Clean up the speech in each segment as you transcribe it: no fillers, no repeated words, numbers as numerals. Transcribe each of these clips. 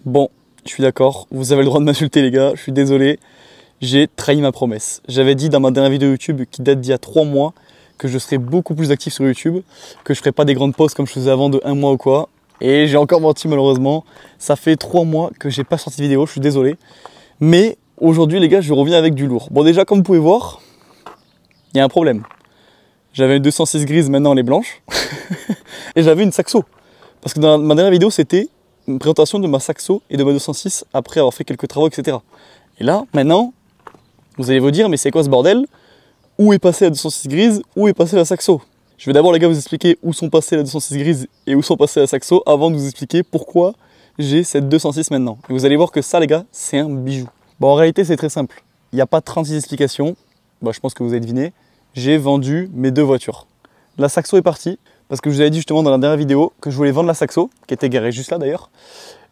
Bon, je suis d'accord, vous avez le droit de m'insulter les gars, je suis désolé. J'ai trahi ma promesse. J'avais dit dans ma dernière vidéo YouTube qui date d'il y a 3 mois que je serais beaucoup plus actif sur YouTube, que je ferais pas des grandes pauses comme je faisais avant de 1 mois ou quoi. Et j'ai encore menti malheureusement. Ça fait 3 mois que j'ai pas sorti de vidéo, je suis désolé. Mais aujourd'hui les gars, je reviens avec du lourd. Bon déjà comme vous pouvez voir, il y a un problème. J'avais une 206 grise, maintenant elle est blanche. Et j'avais une Saxo. Parce que dans ma dernière vidéo c'était une présentation de ma Saxo et de ma 206 après avoir fait quelques travaux etc. Et là maintenant, vous allez vous dire, mais c'est quoi ce bordel? Où est passée la 206 grise? Où est passée la Saxo? Je vais d'abord les gars vous expliquer où sont passées la 206 grise et où sont passées la Saxo avant de vous expliquer pourquoi j'ai cette 206 maintenant. Et vous allez voir que ça les gars, c'est un bijou. Bon en réalité c'est très simple. Il n'y a pas 36 explications. Bah, je pense que vous avez deviné. J'ai vendu mes 2 voitures. La Saxo est partie parce que je vous avais dit justement dans la dernière vidéo que je voulais vendre la Saxo, qui était garée juste là d'ailleurs,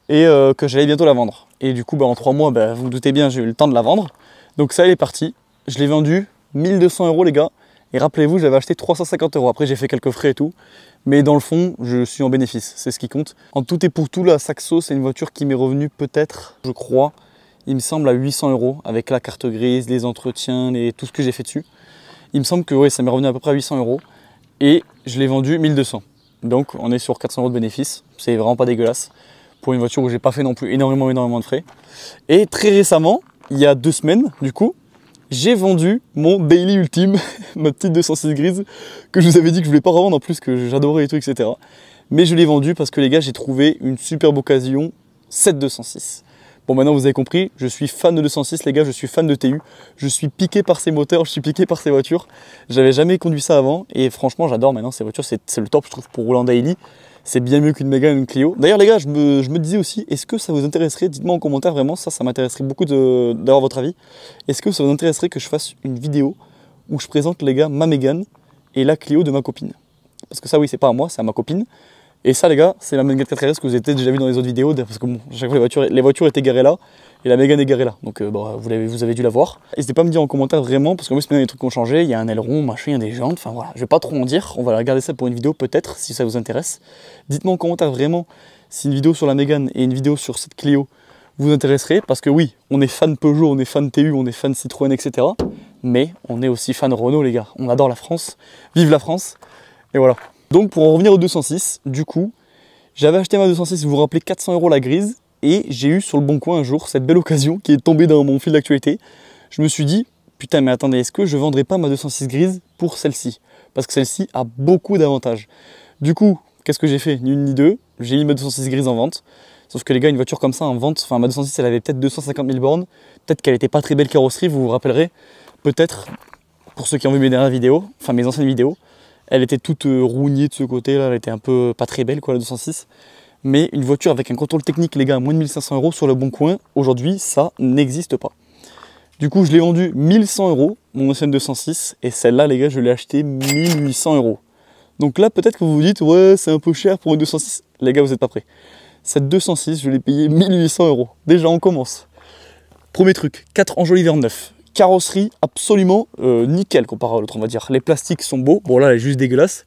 et que j'allais bientôt la vendre. Et du coup bah, en 3 mois, bah, vous vous doutez bien, j'ai eu le temps de la vendre. Donc ça elle est partie. Je l'ai vendu 1200 € les gars. Et rappelez-vous, j'avais acheté 350 €. Après j'ai fait quelques frais et tout. Mais dans le fond, je suis en bénéfice. C'est ce qui compte. En tout et pour tout, la Saxo, c'est une voiture qui m'est revenue peut-être, je crois, il me semble à 800 € avec la carte grise, les entretiens, tout ce que j'ai fait dessus. Il me semble que ouais, ça m'est revenu à peu près à 800 €. Et je l'ai vendu 1200. Donc on est sur 400 € de bénéfice. C'est vraiment pas dégueulasse. Pour une voiture où j'ai pas fait non plus énormément de frais. Et très récemment, il y a 2 semaines, du coup, j'ai vendu mon daily ultime, ma petite 206 grise, que je vous avais dit que je voulais pas revendre en plus, que j'adorais et tout, etc. Mais je l'ai vendu parce que les gars, j'ai trouvé une superbe occasion, cette 206. Bon, maintenant vous avez compris, je suis fan de 206 les gars, je suis fan de TU. Je suis piqué par ces moteurs, je suis piqué par ces voitures. J'avais jamais conduit ça avant et franchement j'adore maintenant ces voitures, c'est le top je trouve pour rouler en daily. C'est bien mieux qu'une Mégane ou une Clio. D'ailleurs les gars, je me disais aussi, est-ce que ça vous intéresserait, dites-moi en commentaire vraiment, ça m'intéresserait beaucoup d'avoir votre avis. Est-ce que ça vous intéresserait que je fasse une vidéo où je présente les gars ma Mégane et la Clio de ma copine? Parce que ça oui, c'est pas à moi, c'est à ma copine. Et ça les gars, c'est la Mégane 4RS que vous avez peut-être déjà vu dans les autres vidéos, parce que bon, chaque fois les voitures étaient garées là, et la Mégane est garée là, donc bon, vous avez dû la voir. N'hésitez pas à me dire en commentaire vraiment, parce qu'en plus maintenant il y a des trucs qui ont changé, il y a un aileron, machin, il y a des jantes, enfin voilà, je vais pas trop en dire, on va regarder ça pour une vidéo peut-être, si ça vous intéresse. Dites-moi en commentaire vraiment si une vidéo sur la Mégane et une vidéo sur cette Clio vous intéresserait, parce que oui, on est fan Peugeot, on est fan TU, on est fan Citroën, etc. Mais on est aussi fan Renault les gars, on adore la France, vive la France, et voilà. Donc pour en revenir au 206, du coup, j'avais acheté ma 206, vous vous rappelez, 400 € la grise, et j'ai eu sur le bon coin un jour cette belle occasion qui est tombée dans mon fil d'actualité. Je me suis dit, putain mais attendez, est-ce que je vendrais pas ma 206 grise pour celle-ci? Parce que celle-ci a beaucoup d'avantages. Du coup, qu'est-ce que j'ai fait? Ni une ni deux, j'ai mis ma 206 grise en vente. Sauf que les gars, une voiture comme ça en vente, enfin ma 206 elle avait peut-être 250 000 bornes, peut-être qu'elle n'était pas très belle carrosserie, vous vous rappellerez, peut-être, pour ceux qui ont vu mes dernières vidéos, enfin mes anciennes vidéos, elle était toute rougnée de ce côté là, elle était un peu pas très belle quoi la 206. Mais une voiture avec un contrôle technique les gars à moins de 1500 € sur le bon coin, aujourd'hui ça n'existe pas. Du coup je l'ai vendu 1100 €, mon ancienne 206, et celle-là les gars je l'ai acheté 1800 €. Donc là peut-être que vous vous dites ouais c'est un peu cher pour une 206, les gars vous n'êtes pas prêts. Cette 206 je l'ai payé 1800 €. Déjà on commence. Premier truc, 4 enjoliveurs neufs. Carrosserie absolument nickel comparé à l'autre on va dire. Les plastiques sont beaux, bon là elle est juste dégueulasse.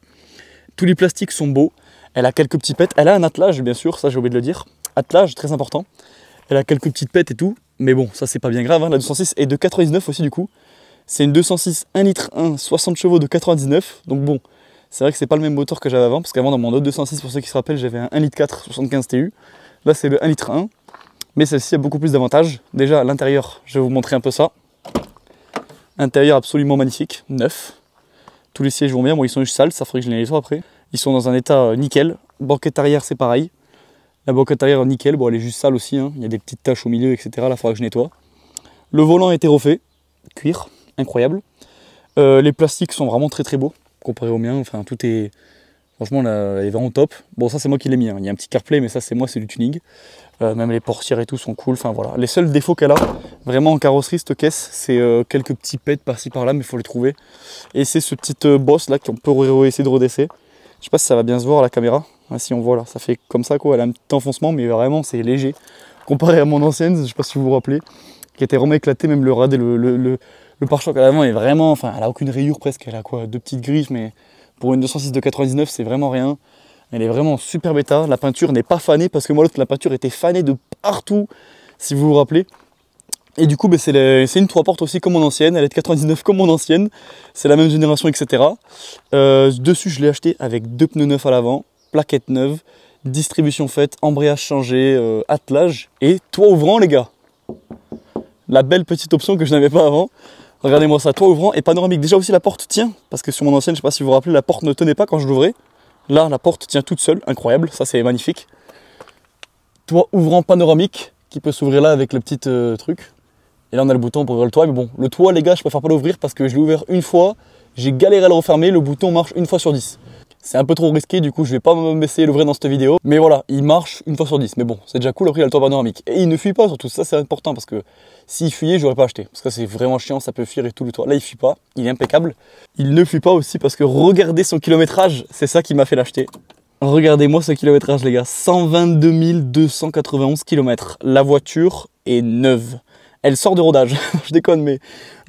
Tous les plastiques sont beaux. Elle a quelques petits pets, elle a un attelage bien sûr, ça j'ai oublié de le dire. Attelage très important. Elle a quelques petites pets et tout, mais bon ça c'est pas bien grave, hein. La 206 est de 99 aussi du coup. C'est une 206 1 litre 1, 60 chevaux de 99, donc bon, c'est vrai que c'est pas le même moteur que j'avais avant, parce qu'avant dans mon autre 206 pour ceux qui se rappellent j'avais un 1 litre 4, 75 TU. Là c'est le 1 litre 1, mais celle-ci a beaucoup plus d'avantages. Déjà à l'intérieur, je vais vous montrer un peu ça. Intérieur absolument magnifique, neuf. Tous les sièges vont bien, bon ils sont juste sales, ça ferait que je les nettoie après. Ils sont dans un état nickel. Banquette arrière c'est pareil. La banquette arrière nickel, bon elle est juste sale aussi, hein. Il y a des petites taches au milieu, etc. Là il faudra que je nettoie. Le volant a été refait, cuir, incroyable. Les plastiques sont vraiment très très beaux, comparé aux miens, enfin tout est... Franchement là, elle est vraiment top. Bon ça c'est moi qui l'ai mis, hein. Il y a un petit CarPlay mais ça c'est moi, c'est du tuning. Même les portières et tout sont cool, enfin voilà. Les seuls défauts qu'elle a, vraiment en carrosserie cette caisse, c'est quelques petits pets par-ci par-là, mais il faut les trouver. Et c'est ce petit boss là qu'on peut essayer de redresser. Je sais pas si ça va bien se voir à la caméra. Ah, si on voit là, ça fait comme ça quoi, elle a un petit enfoncement, mais vraiment c'est léger. Comparé à mon ancienne, je sais pas si vous vous rappelez, qui était vraiment éclatée, même le rad et le pare-choc à l'avant est vraiment, enfin elle a aucune rayure presque, elle a quoi, 2 petites griffes, mais pour une 206 de 99 c'est vraiment rien. Elle est vraiment super bêta, la peinture n'est pas fanée parce que moi l'autre la peinture était fanée de partout, si vous vous rappelez. Et du coup, c'est une 3 portes aussi comme mon ancienne, elle est de 99 comme mon ancienne, c'est la même génération, etc. Dessus, je l'ai acheté avec 2 pneus neufs à l'avant, plaquettes neuves, distribution faite, embrayage changé, attelage et toit ouvrant, les gars. La belle petite option que je n'avais pas avant. Regardez-moi ça, toit ouvrant et panoramique. Déjà aussi la porte tient, parce que sur mon ancienne, je ne sais pas si vous vous rappelez, la porte ne tenait pas quand je l'ouvrais. Là, la porte tient toute seule, incroyable, ça c'est magnifique. Toit ouvrant panoramique qui peut s'ouvrir là avec le petit truc. Et là, on a le bouton pour ouvrir le toit. Mais bon, le toit, les gars, je préfère pas l'ouvrir parce que je l'ai ouvert une fois. J'ai galéré à le refermer. Le bouton marche une fois sur 10. C'est un peu trop risqué. Du coup, je vais pas m'essayer de l'ouvrir dans cette vidéo. Mais voilà, il marche une fois sur 10. Mais bon, c'est déjà cool. Après, il y a le toit panoramique. Et il ne fuit pas surtout. Ça, c'est important parce que s'il fuyait, j'aurais pas acheté. Parce que c'est vraiment chiant. Ça peut fuir et tout le toit. Là, il fuit pas. Il est impeccable. Il ne fuit pas aussi parce que regardez son kilométrage. C'est ça qui m'a fait l'acheter. Regardez-moi ce kilométrage, les gars. 122 291 km. La voiture est neuve. Elle sort de rodage, je déconne, mais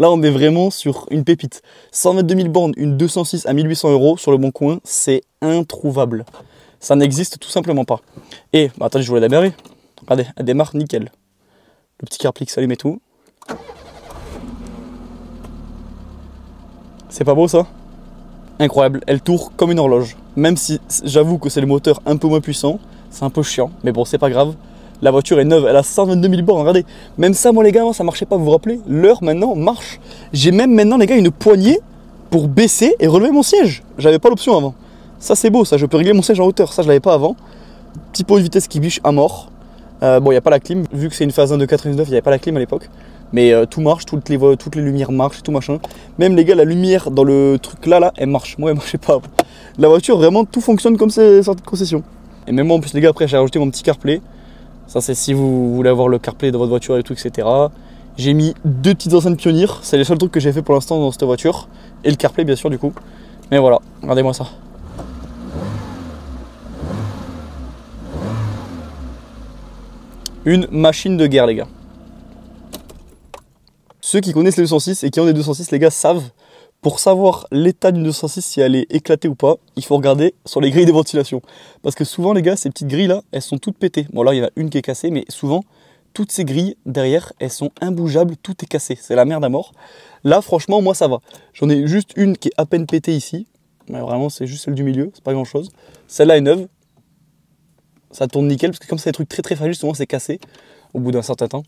là on est vraiment sur une pépite. 122 000 bornes, une 206 à 1800 € sur le bon coin, c'est introuvable. Ça n'existe tout simplement pas. Et, bah attendez, je vous la démarrer. Regardez, elle démarre nickel. Le petit CarPlay qui s'allume et tout. C'est pas beau ça? Incroyable, elle tourne comme une horloge. Même si j'avoue que c'est le moteur un peu moins puissant, c'est un peu chiant, mais bon, c'est pas grave. La voiture est neuve, elle a 122 000 bornes, regardez. Même ça, moi les gars, ça marchait pas, vous vous rappelez? L'heure maintenant marche. J'ai même maintenant, les gars, une poignée pour baisser et relever mon siège. J'avais pas l'option avant. Ça c'est beau, ça, je peux régler mon siège en hauteur, ça je l'avais pas avant. Petit pot de vitesse qui biche à mort. Bon, il n'y a pas la clim, vu que c'est une phase 1 de 99, il n'y avait pas la clim à l'époque. Mais tout marche, toutes les lumières marchent, tout machin. Même les gars, la lumière dans le truc là, elle marche. Moi, elle marchait pas avant. La voiture, vraiment, tout fonctionne comme c'est sorti de concession. Et même moi, en plus, les gars, après, j'ai rajouté mon petit CarPlay. Ça, c'est si vous voulez avoir le CarPlay de votre voiture et tout, etc. J'ai mis 2 petites enceintes Pioneer. C'est les seuls trucs que j'ai fait pour l'instant dans cette voiture. Et le CarPlay, bien sûr, du coup. Mais voilà, regardez-moi ça. Une machine de guerre, les gars. Ceux qui connaissent les 206 et qui ont des 206, les gars, savent, pour savoir l'état d'une 206, si elle est éclatée ou pas, il faut regarder sur les grilles de ventilation. Parce que souvent, les gars, ces petites grilles-là, elles sont toutes pétées. Bon, là, il y en a une qui est cassée, mais souvent, toutes ces grilles, derrière, elles sont imbougeables, tout est cassé. C'est la merde à mort. Là, franchement, moi, ça va. J'en ai juste une qui est à peine pétée ici. Mais vraiment, c'est juste celle du milieu, c'est pas grand-chose. Celle-là est neuve. Ça tourne nickel, parce que comme c'est des trucs très très fragiles, souvent c'est cassé au bout d'un certain temps.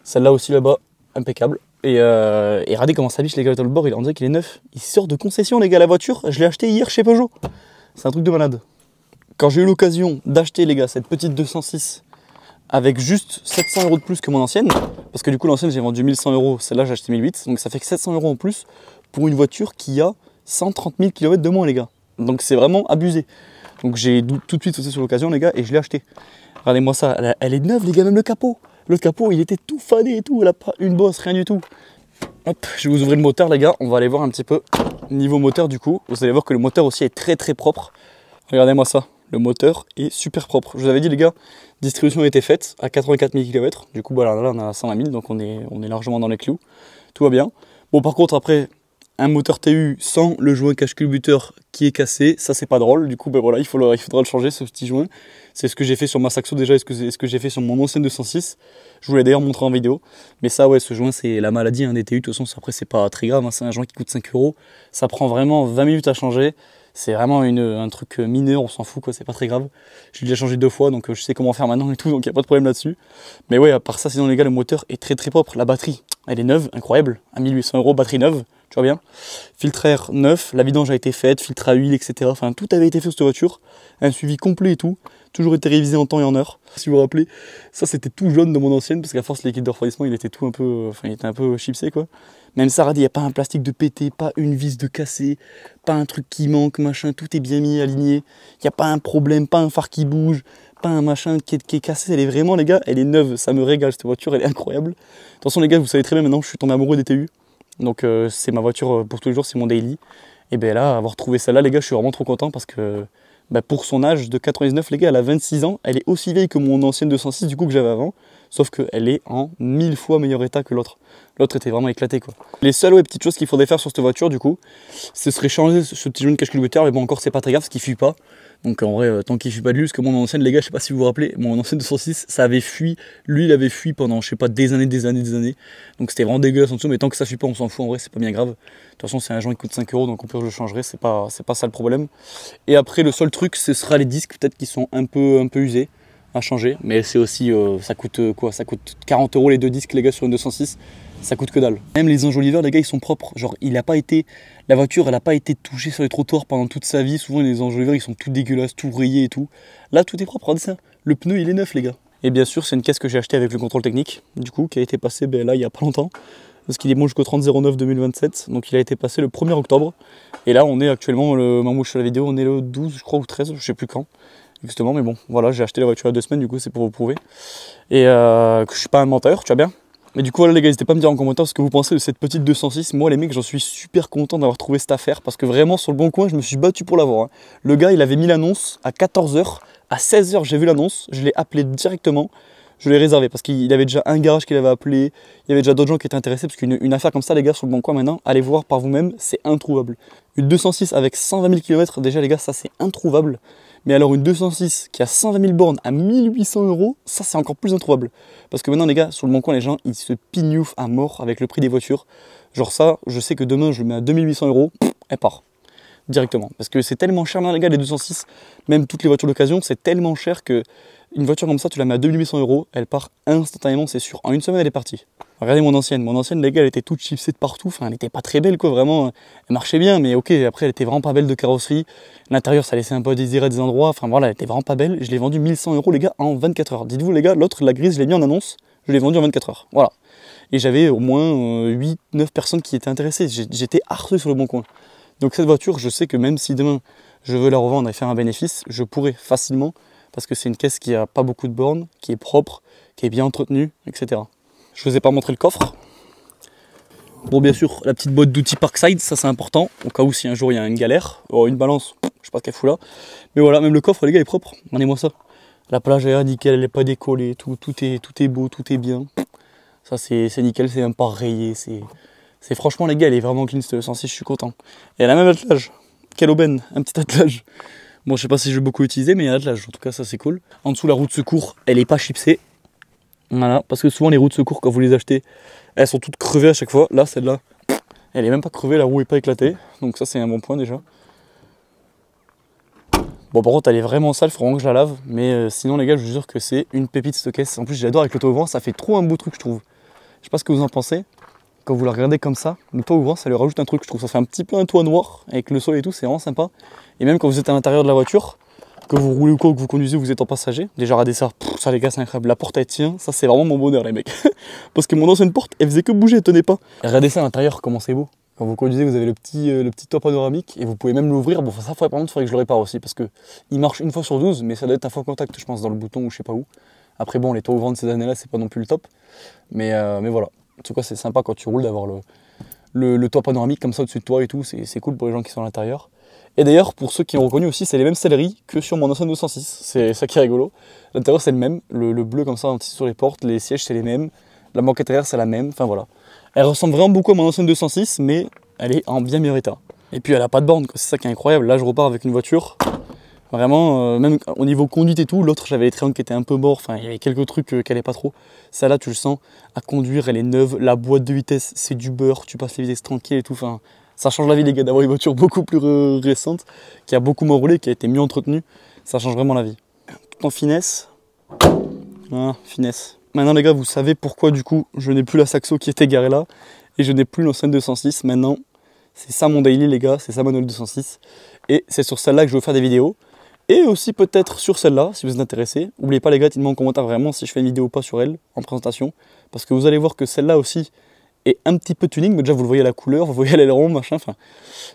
Celle-là aussi, là-bas, impeccable. Et regardez comment ça biche, les gars, dans le bord, on dirait qu'il est neuf. Il sort de concession, les gars, la voiture. Je l'ai acheté hier chez Peugeot. C'est un truc de malade. Quand j'ai eu l'occasion d'acheter, les gars, cette petite 206 avec juste 700 € de plus que mon ancienne, parce que du coup, l'ancienne, j'ai vendu 1100 €, celle-là, j'ai acheté 1008, donc ça fait que 700 € en plus pour une voiture qui a 130 000 km de moins, les gars. Donc c'est vraiment abusé. Donc j'ai tout de suite sauté sur l'occasion, les gars, et je l'ai acheté. Regardez-moi ça, elle est neuve, les gars, même le capot. Le capot, il était tout fané et tout, elle a pas une bosse, rien du tout. Hop, je vais vous ouvrir le moteur, les gars, on va aller voir un petit peu niveau moteur du coup. Vous allez voir que le moteur aussi est très très propre. Regardez-moi ça, le moteur est super propre. Je vous avais dit, les gars, distribution a été faite à 84 000 km. Du coup, voilà, là on a 120 000, donc on est largement dans les clous. Tout va bien. Bon, par contre, après, un moteur TU sans le joint cache-culbuteur qui est cassé, ça c'est pas drôle. Du coup, ben voilà, il faudra le changer, ce petit joint. C'est ce que j'ai fait sur ma Saxo déjà, et ce que j'ai fait sur mon ancienne 206. Je vous l'ai d'ailleurs montré en vidéo. Mais ça, ouais, ce joint, c'est la maladie, des TU. De toute façon, après, c'est pas très grave, hein, c'est un joint qui coûte 5 €. Ça prend vraiment 20 minutes à changer. C'est vraiment un truc mineur, on s'en fout, quoi, c'est pas très grave. J'ai déjà changé 2 fois, donc je sais comment faire maintenant et tout, donc il n'y a pas de problème là-dessus. Mais ouais, à part ça, sinon les gars, le moteur est très très propre. La batterie, elle est neuve, incroyable, à 1800 €, batterie neuve, tu vois bien. Filtre air neuf, la vidange a été faite, filtre à huile, etc. Enfin, tout avait été fait sur cette voiture. Un suivi complet et tout. Toujours été révisé en temps et en heure. Si vous vous rappelez, ça c'était tout jaune de mon ancienne, parce qu'à force, l'équipe de refroidissement, il était tout un peu, il était un peu chipsé, quoi. Même ça, il n'y a pas un plastique de pété, pas une vis de cassé, pas un truc qui manque, machin, tout est bien mis, aligné. Il n'y a pas un problème, pas un phare qui bouge, pas un machin qui est cassé. Elle est vraiment, les gars, elle est neuve, ça me régale cette voiture, elle est incroyable. Attention les gars, vous savez très bien maintenant, je suis tombé amoureux des TU. Donc c'est ma voiture pour tous les jours, c'est mon daily. Et bien là, avoir trouvé celle-là, les gars, je suis vraiment trop content parce que pour son âge de 99, les gars, elle a 26 ans, elle est aussi vieille que mon ancienne 206 du coup que j'avais avant, sauf qu'elle est en 1000 fois meilleur état que l'autre. L'autre était vraiment éclaté, quoi. Les seules petites choses qu'il faudrait faire sur cette voiture du coup, ce serait changer ce petit joint de cache-culbuteur, mais bon, encore c'est pas très grave parce qu'il fuit pas. Donc en vrai, tant qu'il fuit pas de lui, parce que mon ancienne, les gars, je sais pas si vous vous rappelez, mon ancienne 206, ça avait fui, lui il avait fui pendant, je sais pas, des années. Donc c'était vraiment dégueulasse en dessous, mais tant que ça fuit pas, on s'en fout, en vrai, c'est pas bien grave. De toute façon, c'est un joint qui coûte 5 €, donc au pire je le changerai, c'est pas ça le problème. Et après, le seul truc, ce sera les disques, peut-être qui sont un peu usés à changer, mais c'est aussi, ça coûte quoi? Ça coûte 40 € les 2 disques, les gars, sur une 206. Ça coûte que dalle. Même les enjoliveurs, les gars, ils sont propres. Genre, la voiture, elle a pas été touchée sur les trottoirs pendant toute sa vie. Souvent, les enjoliveurs, ils sont tout dégueulasses, tout rayés et tout. Là, tout est propre, regardez ça. Le pneu, il est neuf, les gars. Et bien sûr, c'est une caisse que j'ai achetée avec le contrôle technique, du coup, qui a été passé là, il y a pas longtemps. Parce qu'il est bon jusqu'au 30/09/2027. Donc, il a été passé le 1er octobre. Et là, on est actuellement, le moment où je fais la vidéo, on est le 12, je crois, ou 13, je sais plus quand. Justement, mais bon, voilà, j'ai acheté la voiture il y a 2 semaines, du coup, c'est pour vous prouver. Et que je suis pas un menteur, tu vois bien. Mais du coup voilà les gars, n'hésitez pas à me dire en commentaire ce que vous pensez de cette petite 206. Moi les mecs, j'en suis super content d'avoir trouvé cette affaire parce que vraiment sur le bon coin, je me suis battu pour l'avoir. Hein. Le gars, il avait mis l'annonce à 14 h, à 16 h j'ai vu l'annonce, je l'ai appelé directement, je l'ai réservé parce qu'il avait déjà un garage qu'il avait appelé, il y avait déjà d'autres gens qui étaient intéressés parce qu'une affaire comme ça les gars sur le bon coin maintenant, allez voir par vous-même, c'est introuvable. Une 206 avec 120 000 km déjà les gars, ça c'est introuvable. Mais alors une 206 qui a 120 000 bornes à 1800 €, ça c'est encore plus introuvable. Parce que maintenant les gars, sur le bon coin, les gens, ils se pignoufent à mort avec le prix des voitures. Genre ça, je sais que demain, je le mets à 2800 €, elle part. Directement. Parce que c'est tellement cher maintenant les gars, les 206, même toutes les voitures d'occasion, c'est tellement cher que une voiture comme ça, tu la mets à 2800 €, elle part instantanément, c'est sûr. En une semaine, elle est partie. Regardez mon ancienne, les gars, elle était toute chipsée de partout, enfin elle était pas très belle quoi, vraiment, elle marchait bien, mais ok, après elle était vraiment pas belle de carrosserie, l'intérieur ça laissait un peu à désirer à des endroits, enfin voilà, elle était vraiment pas belle, je l'ai vendue 1100 € les gars en 24 heures. Dites-vous les gars, l'autre, la grise, je l'ai mis en annonce, je l'ai vendue en 24 heures, voilà. Et j'avais au moins 8-9 personnes qui étaient intéressées, j'étais harcelé sur le bon coin. Donc cette voiture, je sais que même si demain je veux la revendre et faire un bénéfice, je pourrais facilement, parce que c'est une caisse qui a pas beaucoup de bornes, qui est propre, qui est bien entretenue, etc. Je vous ai pas montré le coffre. Bon bien sûr, la petite boîte d'outils Parkside, ça c'est important, au cas où si un jour il y a une galère, oh, une balance, je sais pas ce qu'elle fout là. Mais voilà, même le coffre les gars est propre, regardez-moi ça. La plage est nickel, elle n'est pas décollée, tout est beau, tout est bien. Ça c'est nickel, c'est même pas rayé, c'est franchement les gars, elle est vraiment clean cette 106, je suis content. Et elle a même attelage, quelle aubaine, un petit attelage. Bon je sais pas si je vais beaucoup utiliser, mais il y a l'attelage, en tout cas ça c'est cool. En dessous la roue de secours, elle est pas chipsée. Voilà, parce que souvent les roues de secours quand vous les achetez, elles sont toutes crevées à chaque fois. Là, celle-là, elle est même pas crevée, la roue est pas éclatée. Donc ça c'est un bon point déjà. Bon par contre elle est vraiment sale, il faut vraiment que je la lave. Mais sinon les gars, je vous jure que c'est une pépite cette caisse. En plus j'adore avec l'auto-ouvrant, ça fait trop un beau truc je trouve. Je sais pas ce que vous en pensez. Quand vous la regardez comme ça, le toit ouvrant ça lui rajoute un truc je trouve. Ça fait un petit peu un toit noir avec le sol et tout, c'est vraiment sympa. Et même quand vous êtes à l'intérieur de la voiture, que vous roulez ou quoi, que vous conduisez, vous êtes en passager. Déjà regardez ça, ça les gars c'est incroyable, la porte elle tient, ça c'est vraiment mon bonheur les mecs. Parce que mon ancienne porte elle faisait que bouger, elle tenait pas. Et regardez ça à l'intérieur, comment c'est beau. Quand vous conduisez vous avez le petit toit panoramique et vous pouvez même l'ouvrir. Bon ça par contre il faudrait que je le répare aussi parce que il marche une fois sur 12 mais ça doit être un faux contact je pense dans le bouton ou je sais pas où. Après bon les toits ouvrants de ces années là c'est pas non plus le top. Mais voilà, en tout cas c'est sympa quand tu roules d'avoir le toit panoramique comme ça au-dessus de toi et tout, c'est cool pour les gens qui sont à l'intérieur. Et d'ailleurs, pour ceux qui ont reconnu aussi, c'est les mêmes selleries que sur mon ancienne 206. C'est ça qui est rigolo. L'intérieur, c'est le même. Le bleu comme ça, sur les portes. Les sièges, c'est les mêmes. La banquette arrière, c'est la même. Enfin voilà. Elle ressemble vraiment beaucoup à mon ancienne 206, mais elle est en bien meilleur état. Et puis, elle a pas de borne. C'est ça qui est incroyable. Là, je repars avec une voiture. Vraiment, même au niveau conduite et tout. L'autre, j'avais les triangles qui étaient un peu morts. Enfin, il y avait quelques trucs qui allaient pas trop. Celle-là, tu le sens. À conduire, elle est neuve. La boîte de vitesse, c'est du beurre. Tu passes les vitesses tranquilles et tout. Enfin, ça change la vie les gars d'avoir une voiture beaucoup plus récente, qui a beaucoup moins roulé, qui a été mieux entretenue. Ça change vraiment la vie. Tout en finesse. Voilà, finesse. Maintenant les gars, vous savez pourquoi du coup je n'ai plus la Saxo qui était garée là. Et je n'ai plus l'ancienne 206. Maintenant, c'est ça mon daily les gars, c'est ça ma nouvelle 206. Et c'est sur celle-là que je vais faire des vidéos. Et aussi peut-être sur celle-là, si vous êtes intéressés. N'oubliez pas les gars, dites-moi en commentaire vraiment si je fais une vidéo ou pas sur elle, en présentation. Parce que vous allez voir que celle-là aussi, et un petit peu tuning, mais déjà vous le voyez à la couleur, vous voyez l'aileron, machin, enfin,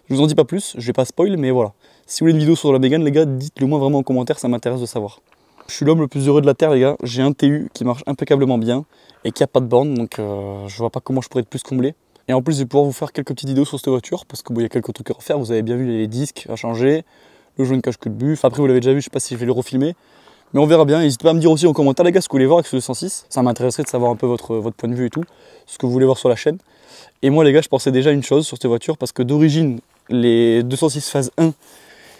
je vous en dis pas plus, je vais pas spoil, mais voilà. Si vous voulez une vidéo sur la Mégane, les gars, dites-le moi vraiment en commentaire, ça m'intéresse de savoir. Je suis l'homme le plus heureux de la Terre, les gars, j'ai un TU qui marche impeccablement bien, et qui a pas de borne, donc je vois pas comment je pourrais être plus comblé. Et en plus, je vais pouvoir vous faire quelques petites vidéos sur cette voiture, parce que bon, il y a quelques trucs à refaire, vous avez bien vu les disques à changer, le joint de cache-queue de buff, après vous l'avez déjà vu, je sais pas si je vais le refilmer. Mais on verra bien, n'hésitez pas à me dire aussi en commentaire les gars ce que vous voulez voir avec ce 206. Ça m'intéresserait de savoir un peu votre point de vue et tout, ce que vous voulez voir sur la chaîne. Et moi les gars, je pensais déjà une chose sur cette voiture, parce que d'origine, les 206 phase 1,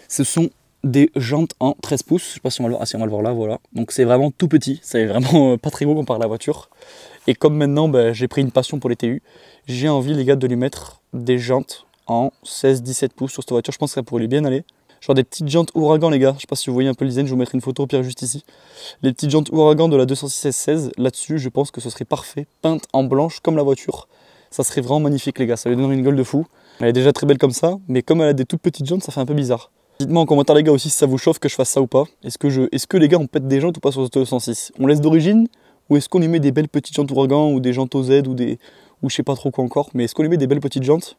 ce sont des jantes en 13 pouces. Je sais pas si on va le voir, ah, si on va le voir là, voilà. Donc c'est vraiment tout petit, c'est vraiment pas très gros comparé à la voiture. Et comme maintenant ben, j'ai pris une passion pour les TU, j'ai envie les gars de lui mettre des jantes en 16-17 pouces sur cette voiture. Je pense que ça pourrait lui bien aller. Genre des petites jantes Ouragan les gars, je sais pas si vous voyez un peu le design, je vous mettrai une photo au pire juste ici. Les petites jantes Ouragan de la 206 S16, là-dessus je pense que ce serait parfait, peinte en blanche comme la voiture. Ça serait vraiment magnifique les gars, ça lui donnerait une gueule de fou. Elle est déjà très belle comme ça, mais comme elle a des toutes petites jantes, ça fait un peu bizarre. Dites-moi en commentaire les gars aussi si ça vous chauffe que je fasse ça ou pas. Est-ce que les gars on pète des jantes ou pas sur cette 206? On laisse d'origine ou est-ce qu'on lui met des belles petites jantes Ouragan ou des jantes OZ ou je sais pas trop quoi encore, mais est-ce qu'on lui met des belles petites jantes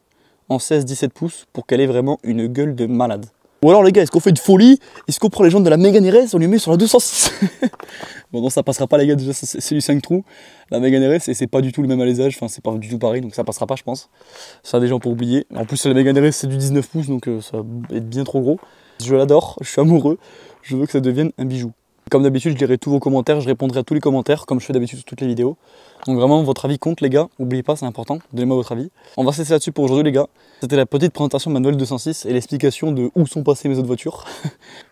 en 16-17 pouces pour qu'elle ait vraiment une gueule de malade? Ou alors les gars, est-ce qu'on fait une folie? Est-ce qu'on prend les jantes de la Mégane RS, on lui met sur la 206? Bon non, ça passera pas les gars, déjà c'est du 5 trous. La Mégane RS, et c'est pas du tout le même alésage, enfin c'est pas du tout pareil, donc ça passera pas je pense. Ça des gens pour oublier. En plus la Mégane RS c'est du 19 pouces, donc ça va être bien trop gros. Je l'adore, je suis amoureux, je veux que ça devienne un bijou. Comme d'habitude, je lirai tous vos commentaires, je répondrai à tous les commentaires, comme je fais d'habitude sur toutes les vidéos. Donc vraiment, votre avis compte les gars, n'oubliez pas, c'est important, donnez-moi votre avis. On va se laisser là-dessus pour aujourd'hui les gars. C'était la petite présentation de ma nouvelle 206 et l'explication de où sont passées mes autres voitures.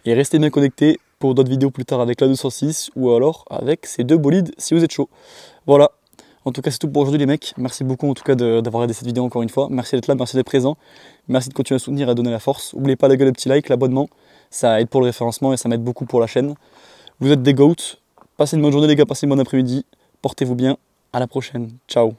Et restez bien connectés pour d'autres vidéos plus tard avec la 206 ou alors avec ces deux bolides si vous êtes chaud. Voilà, en tout cas c'est tout pour aujourd'hui les mecs. Merci beaucoup en tout cas d'avoir regardé cette vidéo encore une fois. Merci d'être là, merci d'être présent. Merci de continuer à soutenir et à donner la force. N'oubliez pas le petit like, l'abonnement, ça aide pour le référencement et ça m'aide beaucoup pour la chaîne. Vous êtes des goats. Passez une bonne journée les gars, passez une bonne après-midi. Portez-vous bien. À la prochaine. Ciao.